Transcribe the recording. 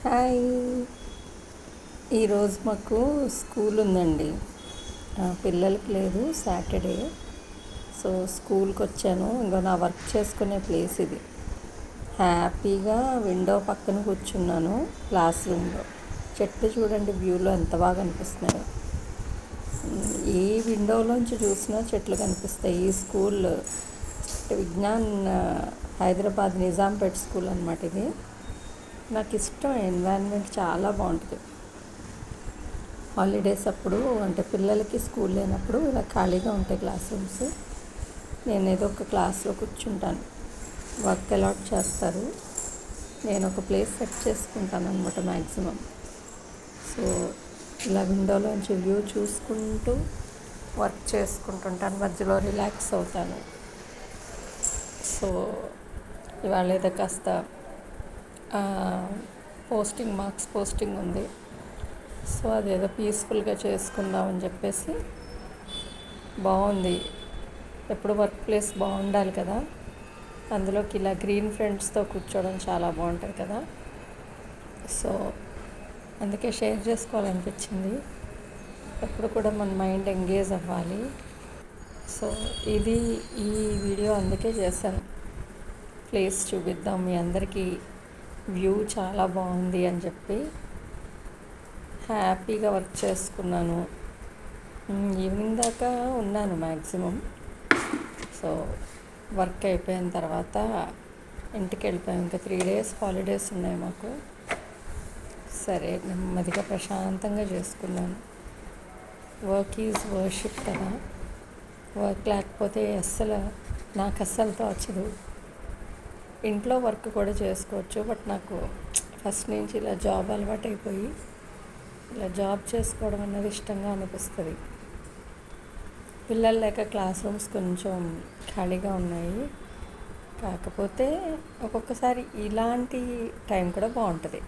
Hi. ఈరోజు మాకు school ఉందండి. పిల్లలకి లేదు, సాటర్డే. సో స్కూల్కి వచ్చాను. ఇంకా నా వర్క్ చేసుకునే ప్లేస్ ఇది. హ్యాపీగా విండో పక్కన కూర్చున్నాను క్లాస్ రూమ్లో. చెట్లు చూడండి వ్యూలో ఎంత బాగా అనిపిస్తున్నాయో. ఏ విండోలోంచి చూసినా చెట్లు కనిపిస్తాయి. ఈ స్కూల్ విజ్ఞాన్ హైదరాబాద్ నిజాంపేట్ స్కూల్ అనమాట ఇది. నాకు ఇష్టం, ఎన్వైరన్మెంట్ చాలా బాగుంటుంది. హాలిడేస్ అప్పుడు అంటే పిల్లలకి స్కూల్ లేనప్పుడు ఇలా ఖాళీగా ఉంటాయి క్లాస్ రూమ్స్. నేను ఏదో ఒక క్లాస్లో కూర్చుంటాను. వర్క్ అలాట్ చేస్తారు, నేను ఒక ప్లేస్ సెట్ చేసుకుంటాను అనమాట మ్యాక్సిమం. సో ఇలా విండోలోంచి వ్యూ చూసుకుంటూ వర్క్ చేసుకుంటుంటాను, మధ్యలో రిలాక్స్ అవుతాను. సో ఇవాళ ఏదో కాస్త మార్క్స్ పోస్టింగ్ ఉంది. సో అదేదో పీస్ఫుల్గా చేసుకుందామని చెప్పేసి. బాగుంది. ఎప్పుడు వర్క్ ప్లేస్ బాగుండాలి కదా, అందులోకి ఇలా గ్రీన్ ఫ్రెండ్స్తో కూర్చోవడం చాలా బాగుంటుంది కదా. సో అందుకే షేర్ చేసుకోవాలనిపించింది. ఎప్పుడు కూడా మన మైండ్ ఎంగేజ్ అవ్వాలి. సో ఈ వీడియో అందుకే చేశాను. ప్లేస్ చూపిద్దాం మీ అందరికీ, వ్యూ చాలా బాగుంది అని చెప్పి. హ్యాపీగా వర్క్ చేసుకున్నాను. ఈవినింగ్ దాకా ఉన్నాను మ్యాక్సిమం. సో వర్క్ అయిపోయిన తర్వాత ఇంటికి వెళ్ళిపోయాం. ఇంకా 3 days హాలిడేస్ ఉన్నాయి మాకు. సరే నెమ్మదిగా ప్రశాంతంగా చేసుకున్నాను. వర్క్ ఈజ్ వర్షిప్ కదా. వర్క్ లేకపోతే నాకు అస్సలు తోచదు. ఇంట్లో వర్క్ కూడా చేసుకోవచ్చు, బట్ నాకు ఫస్ట్ నుంచి ఇలా జాబ్ అలవాటు అయిపోయి ఇలా జాబ్ చేసుకోవడం అనేది ఇష్టంగా అనిపిస్తుంది. పిల్లలు లేక క్లాస్ రూమ్స్ కొంచెం ఖాళీగా ఉన్నాయి. కాకపోతే ఒక్కొక్కసారి ఇలాంటి టైం కూడా బాగుంటుంది.